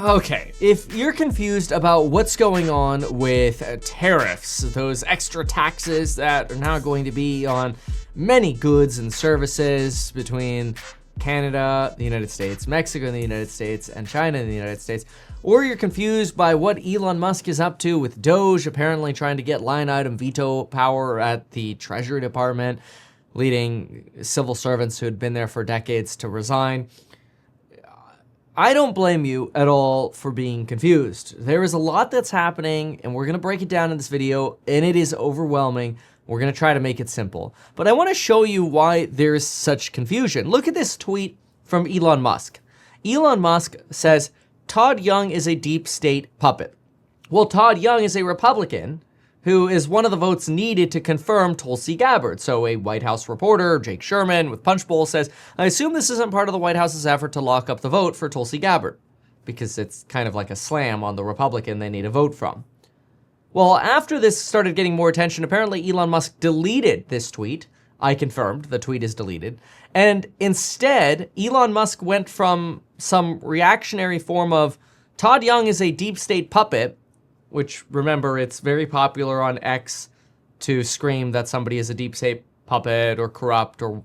Okay, if you're confused about what's going on with tariffs, those extra taxes that are now going to be on many goods and services between Canada, the United States, Mexico and the United States, and China and the United States, or you're confused by what Elon Musk is up to with DOGE apparently trying to get line item veto power at the Treasury Department, leading civil servants who had been there for decades to resign, I don't blame you at all for being confused. There is a lot that's happening, and we're going to break it down in this video, and it is overwhelming. We're going to try to make it simple. But I want to show you why there's such confusion. Look at this tweet from Elon Musk. Elon Musk says, Todd Young is a deep state puppet. Well, Todd Young is a Republican who is one of the votes needed to confirm Tulsi Gabbard. So a White House reporter, Jake Sherman with Punchbowl, says, I assume this isn't part of the White House's effort to lock up the vote for Tulsi Gabbard, because it's kind of like a slam on the Republican they need a vote from. Well, after this started getting more attention, apparently Elon Musk deleted this tweet. I confirmed the tweet is deleted. And instead, Elon Musk went from some reactionary form of Todd Young is a deep state puppet, which, remember, it's very popular on X to scream that somebody is a deep state puppet or corrupt or,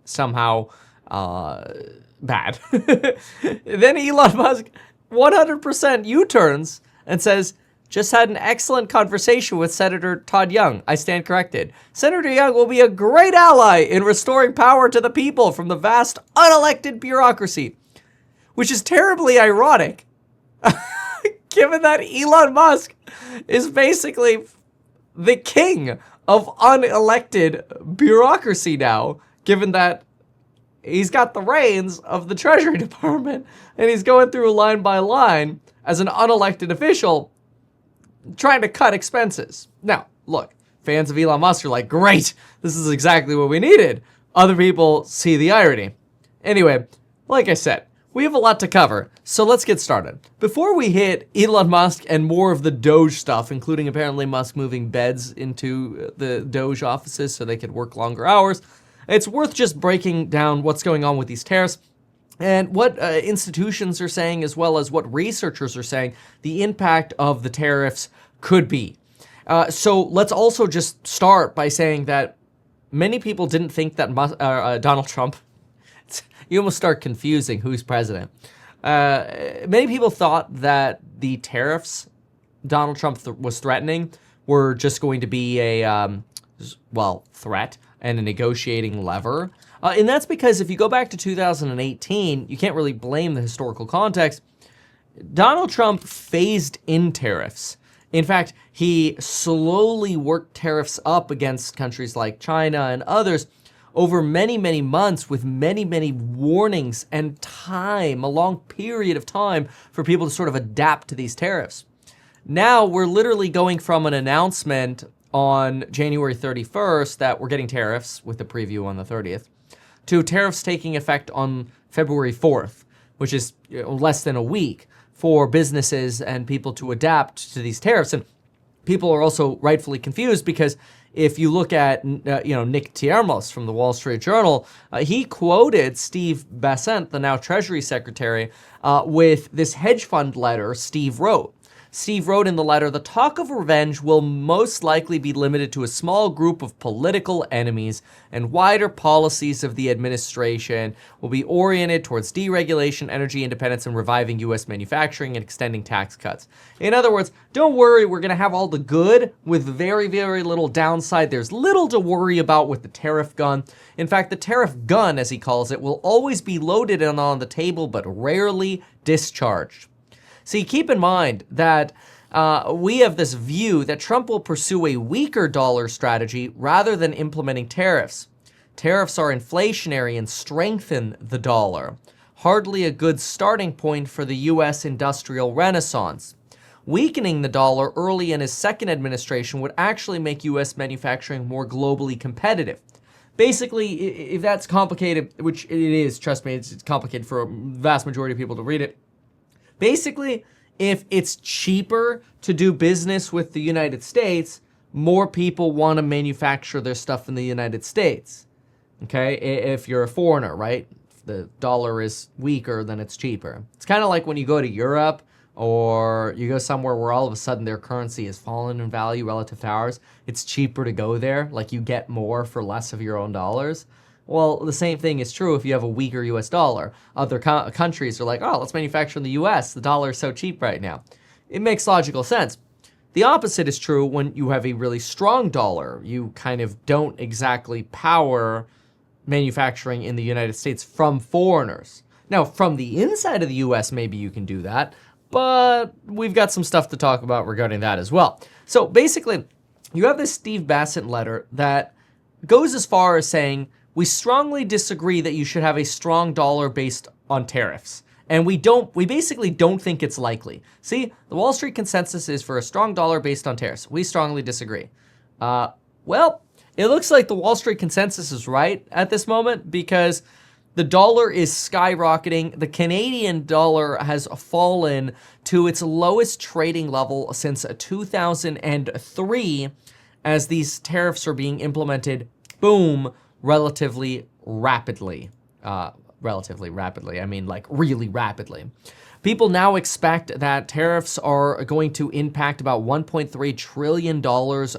somehow bad. Then Elon Musk 100% U-turns and says, just had an excellent conversation with Senator Todd Young. I stand corrected. Senator Young will be a great ally in restoring power to the people from the vast unelected bureaucracy, which is terribly ironic. Given that Elon Musk is basically the king of unelected bureaucracy now, given that he's got the reins of the Treasury Department and he's going through line by line as an unelected official trying to cut expenses. Now, look, fans of Elon Musk are like, great, this is exactly what we needed. Other people see the irony. Anyway, like I said, we have a lot to cover, so let's get started. Before we hit Elon Musk and more of the DOGE stuff, including apparently Musk moving beds into the DOGE offices so they could work longer hours, it's worth just breaking down what's going on with these tariffs and what institutions are saying, as well as what researchers are saying the impact of the tariffs could be. So let's also just start by saying that many people didn't think that Donald Trump, you almost start confusing who's president. Many people thought that the tariffs Donald Trump was threatening were just going to be a, threat and a negotiating lever. And that's because if you go back to 2018, you can't really blame the historical context. Donald Trump phased in tariffs. In fact, he slowly worked tariffs up against countries like China and others over many, many months with many, many warnings and time, a long period of time for people to sort of adapt to these tariffs. Now we're literally going from an announcement on January 31st that we're getting tariffs with the preview on the 30th to tariffs taking effect on February 4th, which is less than a week for businesses and people to adapt to these tariffs. And people are also rightfully confused because if you look at, Nick Tiermos from the Wall Street Journal, he quoted Steve Bessent, the now Treasury Secretary, with this hedge fund letter Steve wrote. Steve wrote in the letter, the talk of revenge will most likely be limited to a small group of political enemies, and wider policies of the administration will be oriented towards deregulation, energy independence, and reviving U.S. manufacturing and extending tax cuts. In other words, don't worry, we're going to have all the good with very, very little downside. There's little to worry about with the tariff gun. In fact, the tariff gun, as he calls it, will always be loaded and on the table, but rarely discharged. See, keep in mind that we have this view that Trump will pursue a weaker dollar strategy rather than implementing tariffs. Tariffs are inflationary and strengthen the dollar. Hardly a good starting point for the U.S. industrial renaissance. Weakening the dollar early in his second administration would actually make U.S. manufacturing more globally competitive. Basically, if that's complicated, which it is, trust me, it's complicated for a vast majority of people to read it. Basically, if it's cheaper to do business with the United States, more people want to manufacture their stuff in the United States. Okay, if you're a foreigner, right? the dollar is weaker, then it's cheaper. It's kind of like when you go to Europe or you go somewhere where all of a sudden their currency has fallen in value relative to ours. It's cheaper to go there. Like you get more for less of your own dollars. Well, the same thing is true if you have a weaker US dollar. Other countries are like, oh, let's manufacture in the US. The dollar is so cheap right now. It makes logical sense. The opposite is true when you have a really strong dollar. You kind of don't exactly power manufacturing in the United States from foreigners. Now, from the inside of the US, maybe you can do that, but we've got some stuff to talk about regarding that as well. So basically, you have this Steve Bessent letter that goes as far as saying, we strongly disagree that you should have a strong dollar based on tariffs. And we basically don't think it's likely. See, the Wall Street consensus is for a strong dollar based on tariffs. We strongly disagree. Well, it looks like the Wall Street consensus is right at this moment because the dollar is skyrocketing. The Canadian dollar has fallen to its lowest trading level since 2003 as these tariffs are being implemented, boom, relatively rapidly. Relatively rapidly, I mean like really rapidly. People now expect that tariffs are going to impact about $1.3 trillion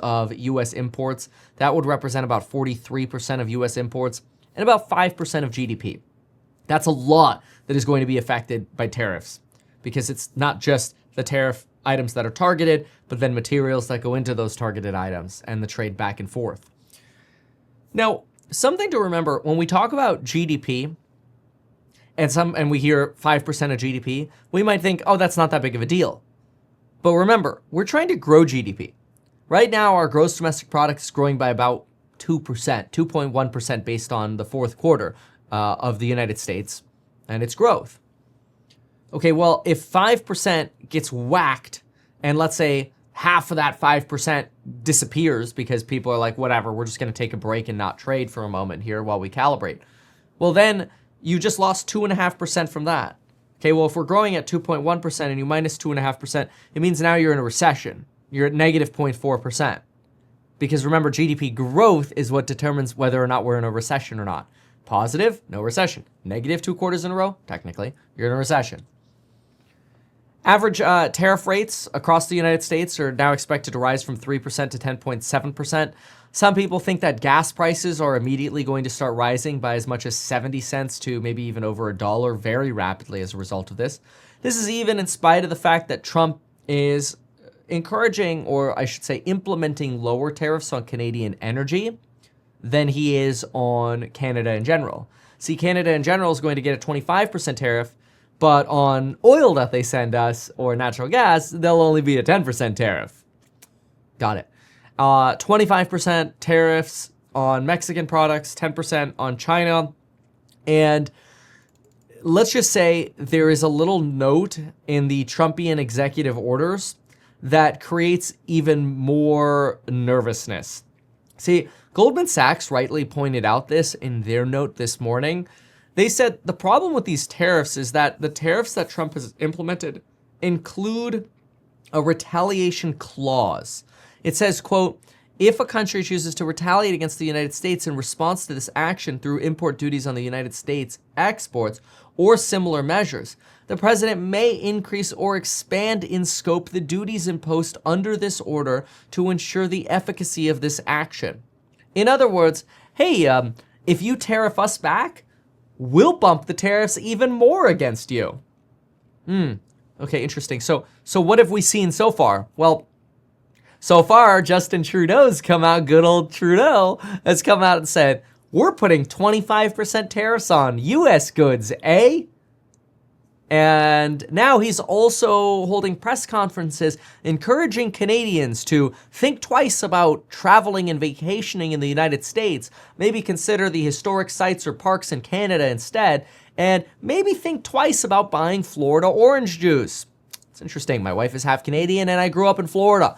of U.S. imports. That would represent about 43% of U.S. imports and about 5% of GDP. That's a lot that is going to be affected by tariffs because it's not just the tariff items that are targeted, but then materials that go into those targeted items and the trade back and forth. Now, something to remember when we talk about GDP, and we hear 5% of GDP, we might think, oh, that's not that big of a deal. But remember, we're trying to grow GDP. Right now, our gross domestic product is growing by about 2%, 2.1% based on the fourth quarter of the United States and its growth. Okay, well, if 5% gets whacked, and let's say half of that 5% disappears because people are like, whatever, we're just going to take a break and not trade for a moment here while we calibrate. Well, then you just lost 2.5% from that. Okay, well, if we're growing at 2.1% and you minus 2.5%, it means now you're in a recession. You're at negative 0.4%. Because remember, GDP growth is what determines whether or not we're in a recession or not. Positive, no recession. Negative 2 quarters in a row, technically, you're in a recession. Average tariff rates across the United States are now expected to rise from 3% to 10.7%. Some people think that gas prices are immediately going to start rising by as much as 70 cents to maybe even over $1 very rapidly as a result of this. This is even in spite of the fact that Trump is encouraging, or I should say implementing lower tariffs on Canadian energy than he is on Canada in general. See, Canada in general is going to get a 25% tariff, but on oil that they send us or natural gas, there'll only be a 10% tariff. Got it. 25% tariffs on Mexican products, 10% on China. And let's just say there is a little note in the Trumpian executive orders that creates even more nervousness. See, Goldman Sachs rightly pointed out this in their note this morning. They said the problem with these tariffs is that the tariffs that Trump has implemented include a retaliation clause. It says, quote, if a country chooses to retaliate against the United States in response to this action through import duties on the United States exports or similar measures, the president may increase or expand in scope the duties imposed under this order to ensure the efficacy of this action. In other words, hey, if you tariff us back, we'll bump the tariffs even more against you. Okay, interesting. So what have we seen so far? Well, so far, Justin Trudeau's come out, good old Trudeau, has come out and said, we're putting 25% tariffs on U.S. goods, eh? And now he's also holding press conferences encouraging Canadians to think twice about traveling and vacationing in the United States, maybe consider the historic sites or parks in Canada instead, and maybe think twice about buying Florida orange juice. It's interesting. My wife is half Canadian and I grew up in Florida.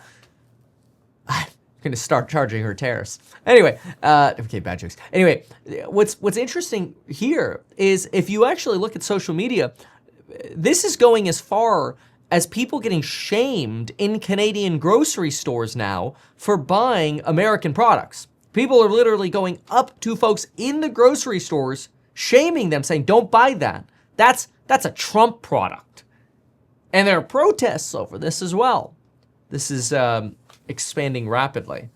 I'm going to start charging her tariffs. Anyway, okay, bad jokes. Anyway, what's interesting here is if you actually look at social media, this is going as far as people getting shamed in Canadian grocery stores now for buying American products. People are literally going up to folks in the grocery stores shaming them, saying, don't buy that. That's a Trump product. And there are protests over this as well. This is expanding rapidly.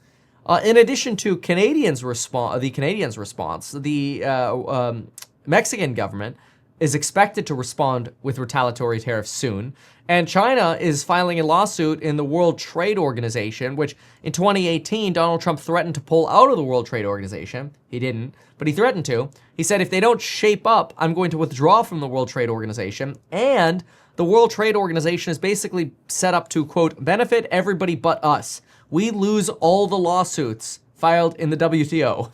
In addition to the Canadians' response, the Mexican government is expected to respond with retaliatory tariffs soon. And China is filing a lawsuit in the World Trade Organization, which in 2018, Donald Trump threatened to pull out of the World Trade Organization. He didn't, but he threatened to. He said, if they don't shape up, I'm going to withdraw from the World Trade Organization. And the World Trade Organization is basically set up to, quote, benefit everybody but us. We lose all the lawsuits filed in the WTO.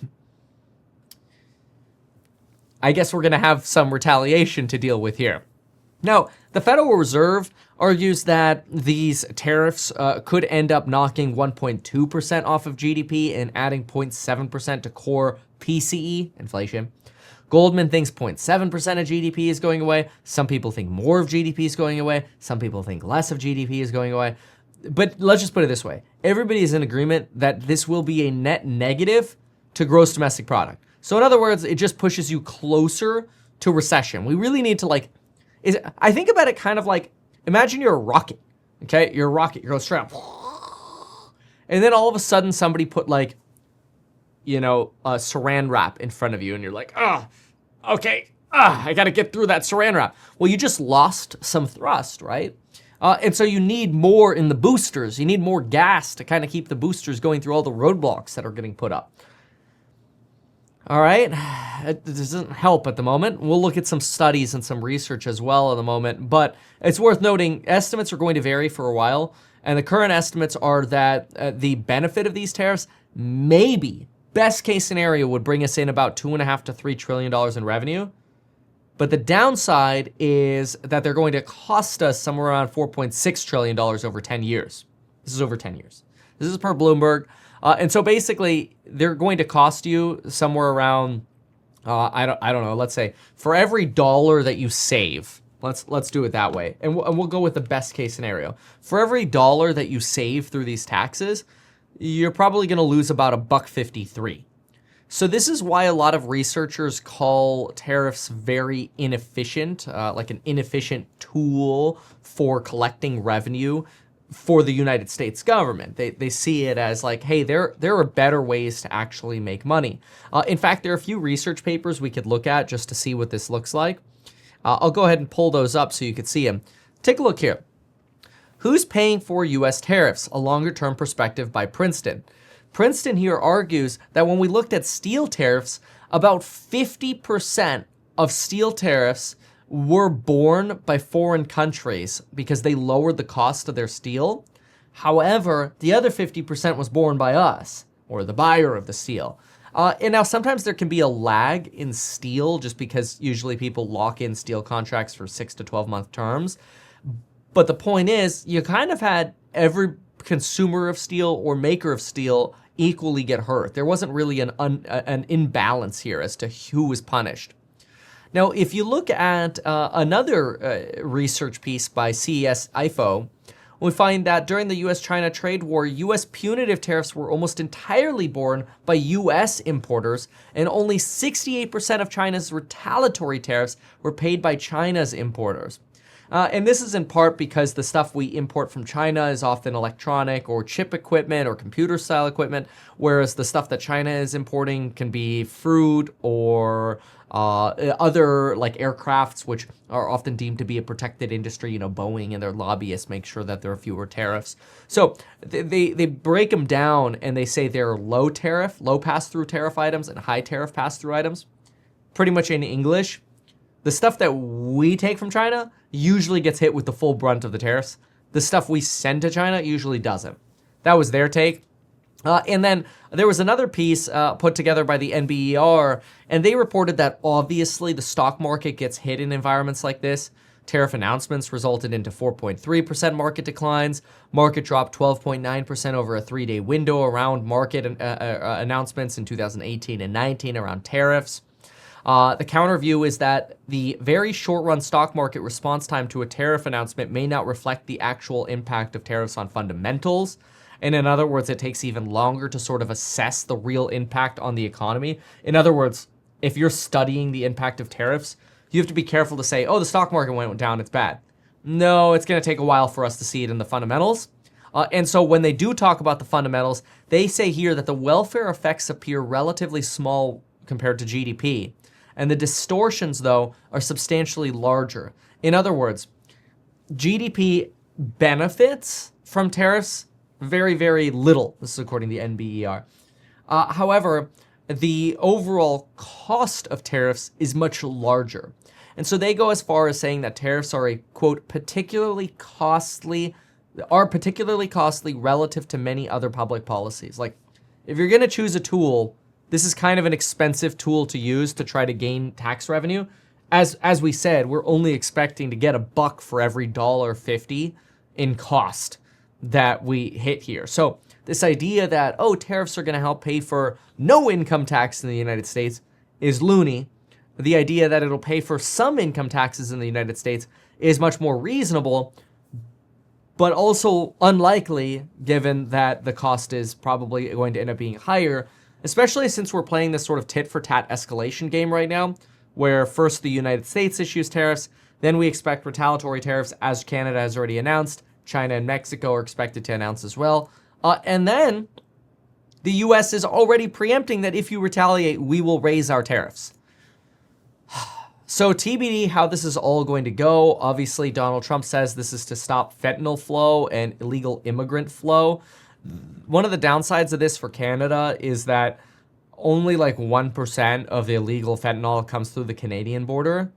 I guess we're going to have some retaliation to deal with here. Now, the Federal Reserve argues that these tariffs could end up knocking 1.2% off of GDP and adding 0.7% to core PCE, inflation. Goldman thinks 0.7% of GDP is going away. Some people think more of GDP is going away. Some people think less of GDP is going away. But let's just put it this way. Everybody is in agreement that this will be a net negative to gross domestic product. So in other words, it just pushes you closer to recession. We really need to I think about it kind of like, imagine you're a rocket, okay? You're a rocket, you're going straight up. And then all of a sudden somebody put saran wrap in front of you and you're like, I got to get through that saran wrap. Well, you just lost some thrust, right? And so you need more in the boosters. You need more gas to kind of keep the boosters going through all the roadblocks that are getting put up. All right, it doesn't help at the moment. We'll look at some studies and some research as well in a moment, but it's worth noting estimates are going to vary for a while, and the current estimates are that the benefit of these tariffs, maybe, best case scenario, would bring us in about $2.5 to $3 trillion in revenue, but the downside is that they're going to cost us somewhere around $4.6 trillion over 10 years. This is over 10 years. This is per Bloomberg. And so basically, they're going to cost you somewhere around, I don't know, let's say, for every dollar that you save, let's do it that way, and we'll go with the best case scenario. For every dollar that you save through these taxes, you're probably going to lose about $1.53. So this is why a lot of researchers call tariffs very inefficient, like an inefficient tool for collecting revenue for the United States government. They see it as like, hey, there are better ways to actually make money. In fact, there are a few research papers we could look at just to see what this looks like. I'll go ahead and pull those up so you can see them. Take a look here. Who's paying for U.S. tariffs? A longer-term perspective by Princeton. Princeton here argues that when we looked at steel tariffs, about 50% of steel tariffs were borne by foreign countries because they lowered the cost of their steel. However, the other 50% was borne by us, or the buyer of the steel. And now sometimes there can be a lag in steel just because usually people lock in steel contracts for 6 to 12 month terms. But the point is, you kind of had every consumer of steel or maker of steel equally get hurt. There wasn't really an imbalance here as to who was punished. Now, if you look at another research piece by CES IFO, we find that during the U.S.-China trade war, U.S. punitive tariffs were almost entirely borne by U.S. importers, and only 68% of China's retaliatory tariffs were paid by China's importers. And this is in part because the stuff we import from China is often electronic or chip equipment or computer-style equipment, whereas the stuff that China is importing can be fruit or other like aircrafts, which are often deemed to be a protected industry. Boeing and their lobbyists make sure that there are fewer tariffs. So they break them down and they say they're low pass-through tariff items and high tariff pass-through items. Pretty much in English, the stuff that we take from China usually gets hit with the full brunt of the tariffs. The stuff we send to China usually doesn't. That was their take. And then there was another piece put together by the NBER, and they reported that obviously the stock market gets hit in environments like this. Tariff announcements resulted into 4.3% market declines. Market dropped 12.9% over a 3-day window around market announcements in 2018 and 19 around tariffs. The counter view is that the very short-run stock market response time to a tariff announcement may not reflect the actual impact of tariffs on fundamentals. And in other words, it takes even longer to sort of assess the real impact on the economy. In other words, if you're studying the impact of tariffs, you have to be careful to say, oh, the stock market went down, it's bad. No, it's going to take a while for us to see it in the fundamentals. And so when they do talk about the fundamentals, they say here that the welfare effects appear relatively small compared to GDP. And the distortions, though, are substantially larger. In other words, GDP benefits from tariffs very, very little. This is according to the NBER. However, the overall cost of tariffs is much larger. And so they go as far as saying that tariffs are particularly costly relative to many other public policies. Like, if you're going to choose a tool, this is kind of an expensive tool to use to try to gain tax revenue. As we said, we're only expecting to get $1 for every $1.50 in cost that we hit here. So this idea that, oh, tariffs are going to help pay for no income tax in the United States is loony. The idea that it'll pay for some income taxes in the United States is much more reasonable, but also unlikely, given that the cost is probably going to end up being higher, especially since we're playing this sort of tit-for-tat escalation game right now, where first the United States issues tariffs, then we expect retaliatory tariffs, as Canada has already announced. China and Mexico are expected to announce as well. And then the U.S. is already preempting that if you retaliate, we will raise our tariffs. So TBD how this is all going to go. Obviously, Donald Trump says this is to stop fentanyl flow and illegal immigrant flow. One of the downsides of this for Canada is that only like 1% of the illegal fentanyl comes through the Canadian border,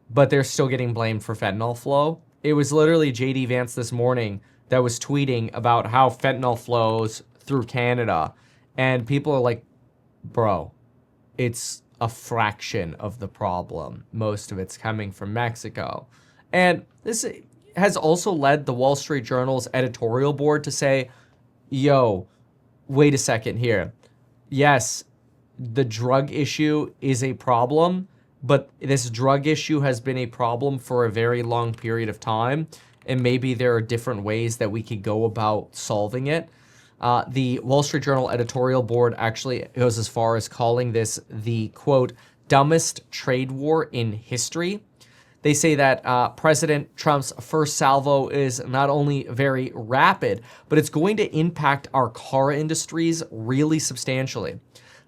but they're still getting blamed for fentanyl flow. It was literally JD Vance this morning that was tweeting about how fentanyl flows through Canada, and people are like, bro, it's a fraction of the problem. Most of it's coming from Mexico. And this has also led the Wall Street Journal's editorial board to say, yo, wait a second here. Yes, the drug issue is a problem, but this drug issue has been a problem for a very long period of time, and maybe there are different ways that we could go about solving it. The Wall Street Journal editorial board actually goes as far as calling this the, quote, dumbest trade war in history. They say that President Trump's first salvo is not only very rapid, but it's going to impact our car industries really substantially.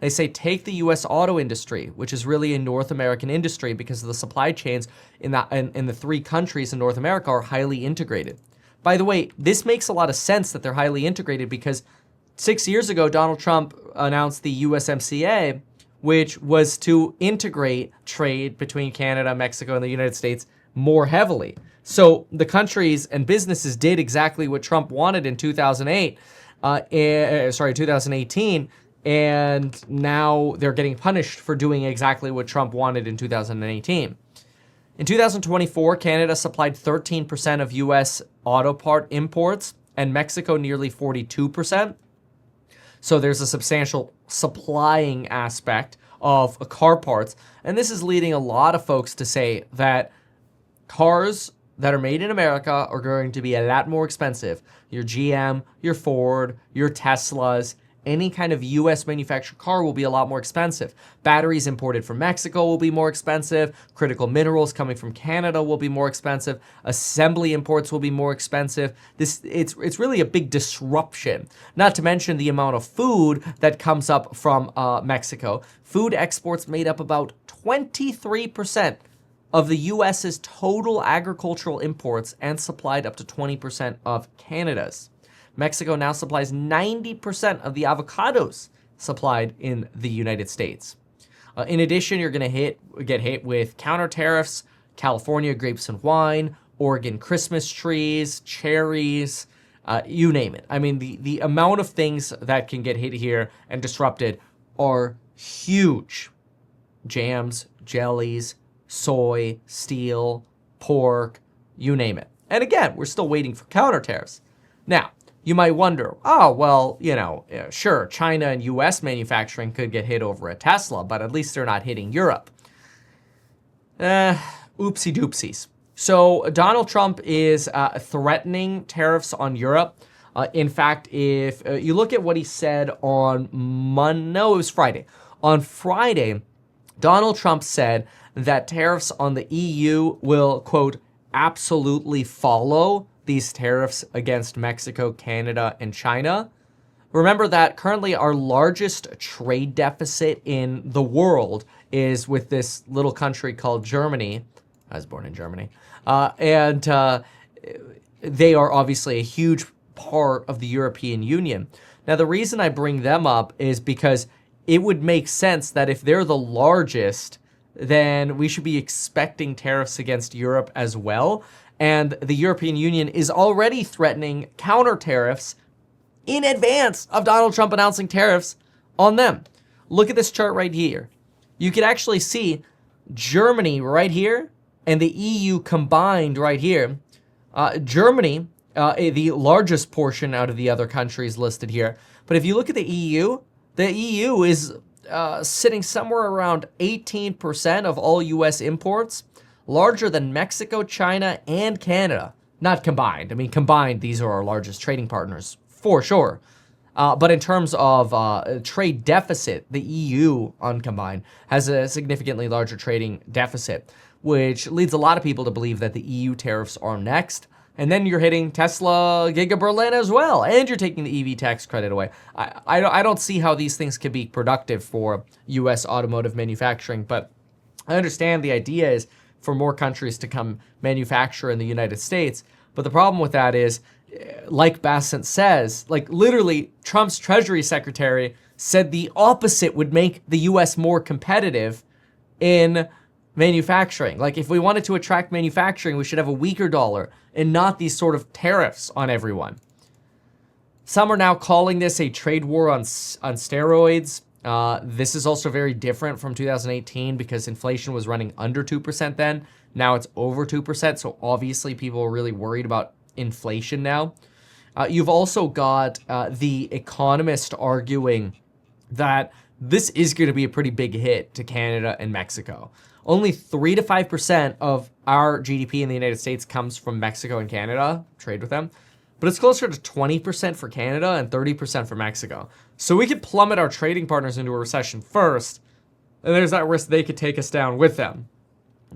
They say take the U.S. auto industry, which is really a North American industry because the supply chains in the three countries in North America are highly integrated. By the way, this makes a lot of sense that they're highly integrated because 6 years ago, Donald Trump announced the USMCA, which was to integrate trade between Canada, Mexico, and the United States more heavily. So the countries and businesses did exactly what Trump wanted in 2018, and now they're getting punished for doing exactly what Trump wanted in 2018. In 2024, Canada supplied 13% of U.S. auto part imports, and Mexico nearly 42%. So there's a substantial supplying aspect of car parts, and this is leading a lot of folks to say that cars that are made in America are going to be a lot more expensive. Your GM, your Ford, your Teslas, any kind of U.S. manufactured car will be a lot more expensive. Batteries imported from Mexico will be more expensive. Critical minerals coming from Canada will be more expensive. Assembly imports will be more expensive. It's really a big disruption. Not to mention the amount of food that comes up from Mexico. Food exports made up about 23% of the U.S.'s total agricultural imports and supplied up to 20% of Canada's. Mexico now supplies 90% of the avocados supplied in the United States. In addition, you're going to get hit with counter tariffs, California grapes and wine, Oregon Christmas trees, cherries, you name it. I mean, the amount of things that can get hit here and disrupted are huge. Jams, jellies, soy, steel, pork, you name it. And again, we're still waiting for counter tariffs. Now, you might wonder, oh, well, sure, China and U.S. manufacturing could get hit over a Tesla, but at least they're not hitting Europe. Oopsie doopsies. So Donald Trump is threatening tariffs on Europe. In fact, if you look at what he said on Friday. On Friday, Donald Trump said that tariffs on the EU will, quote, absolutely follow these tariffs against Mexico, Canada, and China. Remember that currently our largest trade deficit in the world is with this little country called Germany. I was born in Germany. And they are obviously a huge part of the European Union. Now, the reason I bring them up is because it would make sense that if they're the largest, then we should be expecting tariffs against Europe as well. And the European Union is already threatening counter tariffs in advance of Donald Trump announcing tariffs on them. Look at this chart right here. You can actually see Germany right here and the EU combined right here. Germany, the largest portion out of the other countries listed here. But if you look at the EU is sitting somewhere around 18% of all US imports, larger than Mexico, China, and Canada. Not combined. I mean, combined, these are our largest trading partners, for sure. But in terms of trade deficit, the EU uncombined has a significantly larger trading deficit, which leads a lot of people to believe that the EU tariffs are next. And then you're hitting Tesla, Giga Berlin as well, and you're taking the EV tax credit away. I don't see how these things could be productive for U.S. automotive manufacturing, but I understand the idea is for more countries to come manufacture in the United States. But the problem with that is, like Bessent says, like literally Trump's Treasury Secretary said the opposite would make the U.S. more competitive in manufacturing. Like if we wanted to attract manufacturing, we should have a weaker dollar and not these sort of tariffs on everyone. Some are now calling this a trade war on steroids. This is also very different from 2018 because inflation was running under 2% then. Now it's over 2%. So obviously people are really worried about inflation now. You've also got the Economist arguing that this is going to be a pretty big hit to Canada and Mexico. Only 3 to 5% of our GDP in the United States comes from Mexico and Canada, trade with them. But it's closer to 20% for Canada and 30% for Mexico. So we could plummet our trading partners into a recession first, and there's that risk they could take us down with them.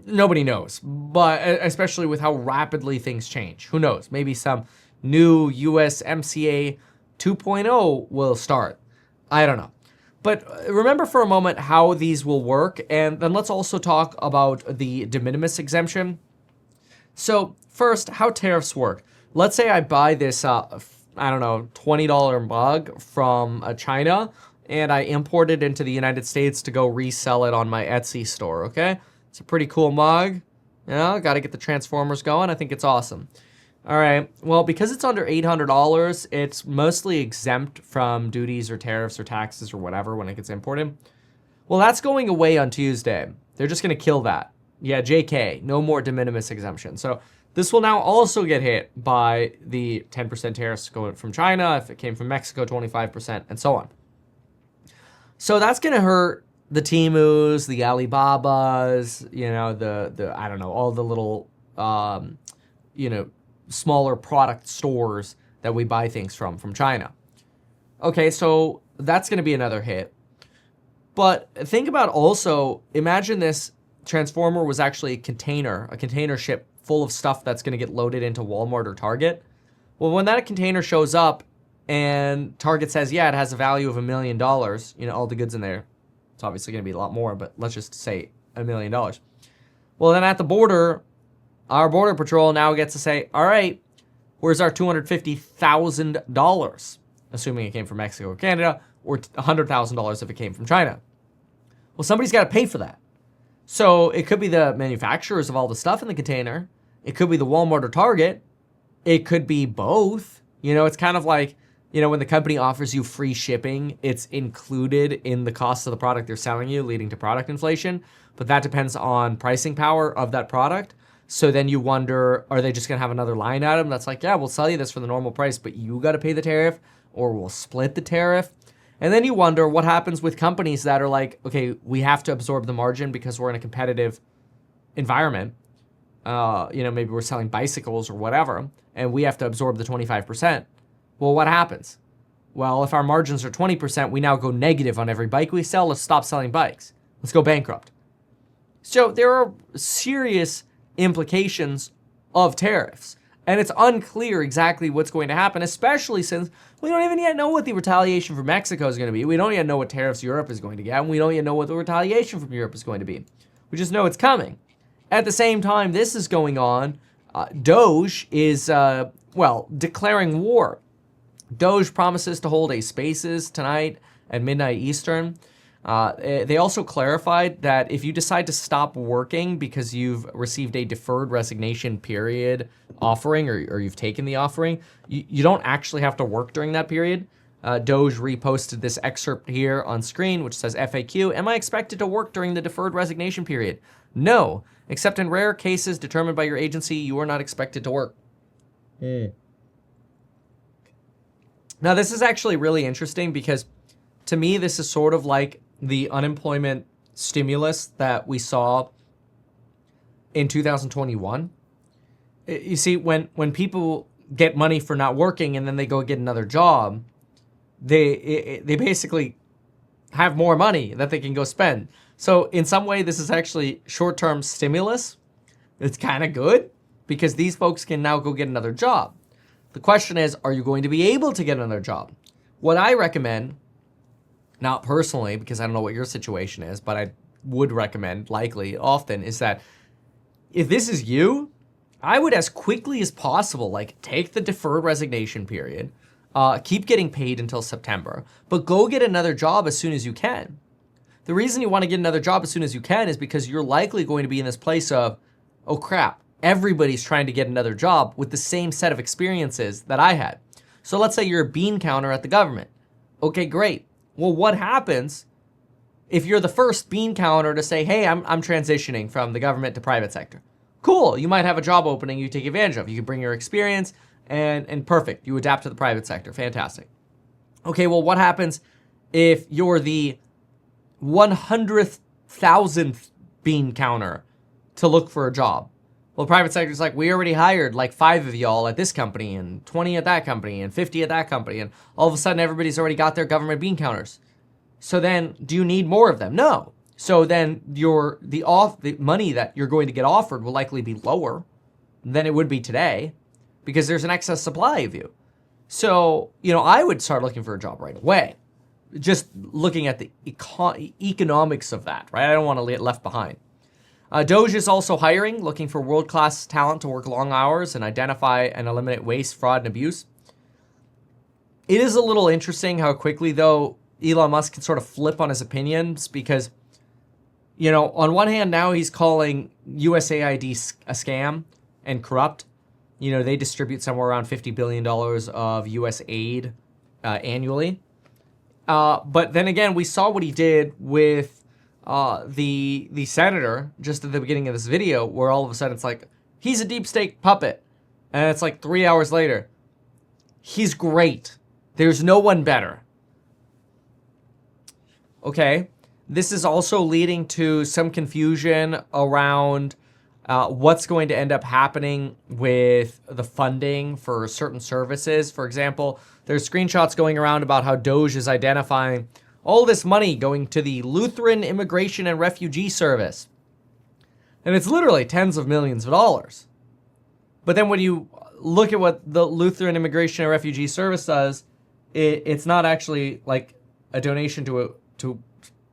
Nobody knows, but especially with how rapidly things change. Who knows? Maybe some new USMCA 2.0 will start. I don't know. But remember for a moment how these will work, and then let's also talk about the de minimis exemption. So first, how tariffs work. Let's say I buy this, $20 mug from China, and I import it into the United States to go resell it on my Etsy store, okay? It's a pretty cool mug. You know, got to get the Transformers going. I think it's awesome. All right, well, because it's under $800, it's mostly exempt from duties or tariffs or taxes or whatever when it gets imported. Well, that's going away on Tuesday. They're just going to kill that. Yeah, JK, no more de minimis exemption. So this will now also get hit by the 10% tariffs going from China, if it came from Mexico, 25%, and so on. So that's going to hurt the Temus, the Alibabas, all the little, smaller product stores that we buy things from China. Okay, so that's going to be another hit. But think about also, imagine this Transformer was actually a container ship full of stuff that's going to get loaded into Walmart or Target. Well, when that container shows up and Target says, yeah, it has a value of $1 million, all the goods in there, it's obviously going to be a lot more, but let's just say $1 million. Well, then at the border, our Border Patrol now gets to say, all right, where's our $250,000? Assuming it came from Mexico or Canada, or $100,000 if it came from China. Well, somebody's got to pay for that. So it could be the manufacturers of all the stuff in the container. It could be the Walmart or Target. It could be both. It's kind of like, when the company offers you free shipping, it's included in the cost of the product they're selling you, leading to product inflation. But that depends on pricing power of that product. So then you wonder, are they just going to have another line item that's like, yeah, we'll sell you this for the normal price, but you got to pay the tariff, or we'll split the tariff. And then you wonder what happens with companies that are like, okay, we have to absorb the margin because we're in a competitive environment. Maybe we're selling bicycles or whatever, and we have to absorb the 25%. Well, what happens? Well, if our margins are 20%, we now go negative on every bike we sell. Let's stop selling bikes. Let's go bankrupt. So there are serious implications of tariffs. And it's unclear exactly what's going to happen, especially since we don't even yet know what the retaliation from Mexico is going to be. We don't yet know what tariffs Europe is going to get, and we don't yet know what the retaliation from Europe is going to be. We just know it's coming. At the same time this is going on, DOGE is, declaring war. DOGE promises to hold a Spaces tonight at midnight Eastern. They also clarified that if you decide to stop working because you've received a deferred resignation period offering or you've taken the offering, you don't actually have to work during that period. DOGE reposted this excerpt here on screen, which says FAQ, am I expected to work during the deferred resignation period? No, except in rare cases determined by your agency, you are not expected to work. Now, this is actually really interesting because to me, this is sort of like the unemployment stimulus that we saw in 2021. You see, when people get money for not working and then they go get another job, they basically have more money that they can go spend. So in some way, this is actually short-term stimulus. It's kind of good because these folks can now go get another job. The question is, are you going to be able to get another job? What I recommend, not personally, because I don't know what your situation is, but I would recommend, likely, often, is that if this is you, I would, as quickly as possible, take the deferred resignation period, keep getting paid until September, but go get another job as soon as you can. The reason you want to get another job as soon as you can is because you're likely going to be in this place of, oh crap, everybody's trying to get another job with the same set of experiences that I had. So let's say you're a bean counter at the government. Okay, great. Well, what happens if you're the first bean counter to say, hey, I'm transitioning from the government to private sector? Cool, you might have a job opening you take advantage of. You can bring your experience and perfect. You adapt to the private sector. Fantastic. Okay, well, what happens if you're the 100,000th bean counter to look for a job? Well, the private sector's like, we already hired 5 of y'all at this company and 20 at that company and 50 at that company. And all of a sudden, everybody's already got their government bean counters. So then, do you need more of them? No. So then the money that you're going to get offered will likely be lower than it would be today because there's an excess supply of you. So, I would start looking for a job right away. Just looking at the economics of that, right? I don't want to get left behind. DOGE is also hiring, looking for world-class talent to work long hours and identify and eliminate waste, fraud, and abuse. It is a little interesting how quickly, though, Elon Musk can sort of flip on his opinions because, on one hand, now he's calling USAID a scam and corrupt. They distribute somewhere around $50 billion of US aid annually. But then again, we saw what he did with the senator just at the beginning of this video, where all of a sudden it's like, he's a deep state puppet. And it's 3 hours later, he's great. There's no one better. Okay, this is also leading to some confusion around what's going to end up happening with the funding for certain services. For example, there's screenshots going around about how DOGE is identifying all this money going to the Lutheran Immigration and Refugee Service. And it's literally tens of millions of dollars. But then when you look at what the Lutheran Immigration and Refugee Service does, it's not actually like a donation to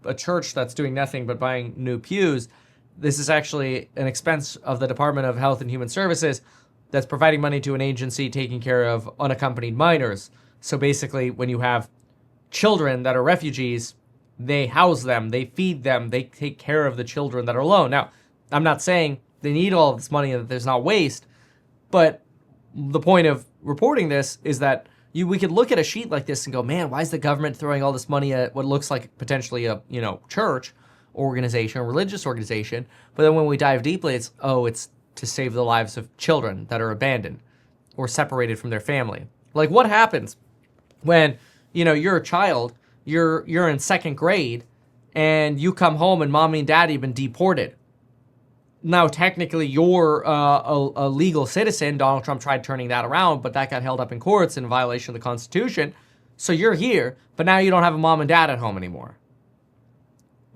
a church that's doing nothing but buying new pews. This is actually an expense of the Department of Health and Human Services that's providing money to an agency taking care of unaccompanied minors. So basically, when you have children that are refugees, they house them, they feed them, they take care of the children that are alone. Now, I'm not saying they need all of this money and that there's not waste, but the point of reporting this is that we could look at a sheet like this and go, man, why is the government throwing all this money at what looks like potentially a church organization, a religious organization? But then when we dive deeply, it's to save the lives of children that are abandoned or separated from their family. Like, what happens when you're a child, you're in second grade, and you come home and mommy and daddy have been deported? Now, technically, you're a legal citizen. Donald Trump tried turning that around, but that got held up in courts in violation of the Constitution. So you're here, but now you don't have a mom and dad at home anymore.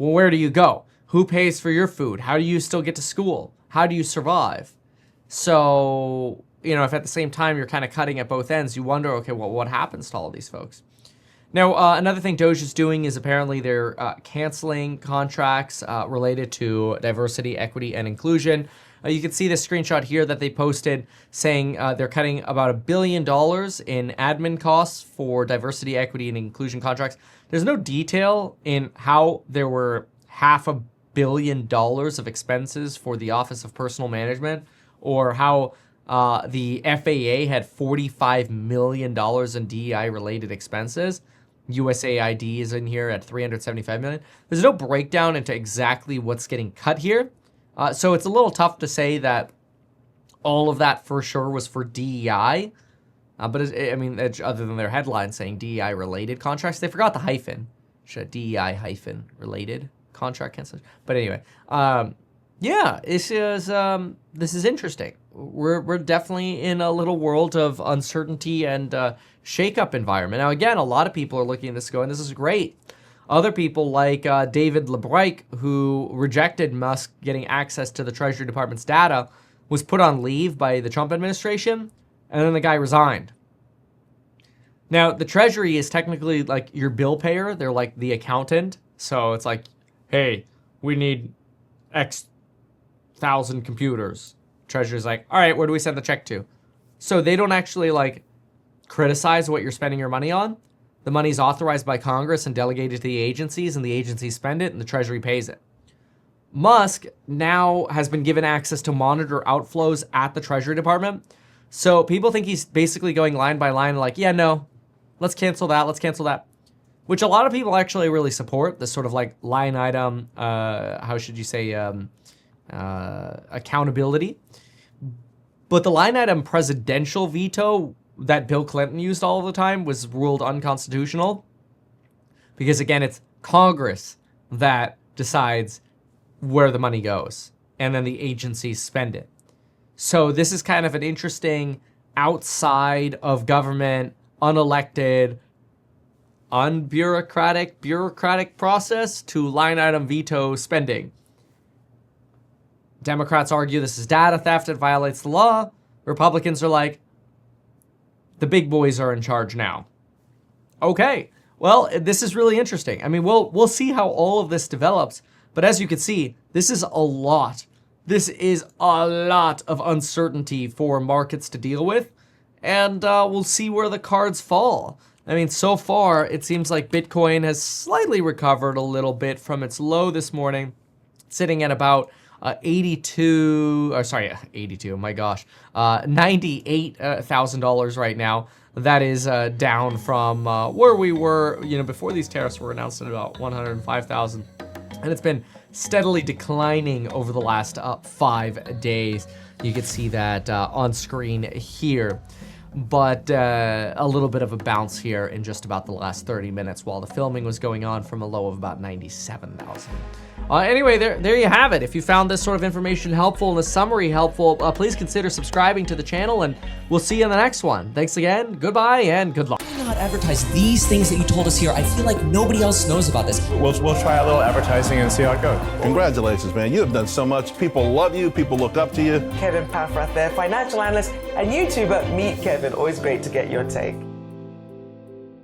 well, where do you go? Who pays for your food? How do you still get to school? How do you survive? So, if at the same time you're kind of cutting at both ends, you wonder, okay, well, what happens to all of these folks? Now, another thing DOGE is doing is apparently they're canceling contracts related to diversity, equity, and inclusion. You can see this screenshot here that they posted saying they're cutting about $1 billion in admin costs for diversity, equity, and inclusion contracts. There's no detail in how there were $500 million of expenses for the Office of Personal Management, or how the FAA had $45 million in DEI-related expenses. USAID is in here at $375 million. There's no breakdown into exactly what's getting cut here. So it's a little tough to say that all of that for sure was for DEI. But other than their headline saying DEI-related contracts, they forgot the hyphen. DEI-related contract cancellation. But anyway, this is interesting. We're definitely in a little world of uncertainty and shake-up environment. Now, again, a lot of people are looking at this going, this is great. Other people like David Lebryk, who rejected Musk getting access to the Treasury Department's data, was put on leave by the Trump administration, and then the guy resigned. Now, the Treasury is technically like your bill payer. They're like the accountant. So it's like, hey, we need X thousand computers. Treasury's like, all right, where do we send the check to? So they don't actually like criticize what you're spending your money on. The money's authorized by Congress and delegated to the agencies, and the agencies spend it, and the Treasury pays it. Musk now has been given access to monitor outflows at the Treasury Department. So people think he's basically going line by line, like, yeah, no, let's cancel that, which a lot of people actually really support, this sort of like line item, accountability. But the line item presidential veto that Bill Clinton used all the time was ruled unconstitutional because, again, it's Congress that decides where the money goes, and then the agencies spend it. So this is kind of an interesting outside of government, unelected, bureaucratic process to line item veto spending. Democrats argue this is data theft, it violates the law. Republicans are like, the big boys are in charge now. Okay, well, this is really interesting. I mean, we'll see how all of this develops, but as you can see, this is a lot. This is a lot of uncertainty for markets to deal with, and we'll see where the cards fall. I mean, so far, it seems like Bitcoin has slightly recovered a little bit from its low this morning, sitting at about $98,000 right now. That is down from where we were, before these tariffs were announced at about 105,000. And it's been steadily declining over the last 5 days. You can see that on screen here. But a little bit of a bounce here in just about the last 30 minutes while the filming was going on from a low of about 97,000. Anyway, there you have it. If you found this sort of information helpful and the summary helpful, please consider subscribing to the channel, and we'll see you in the next one. Thanks again, goodbye, and good luck. Why not advertise these things that you told us here? I feel like nobody else knows about this. We'll try a little advertising and see how it goes. Congratulations, man. You have done so much. People love you. People look up to you. Kevin Paffrath there, financial analyst and YouTuber. Meet Kevin. Always great to get your take.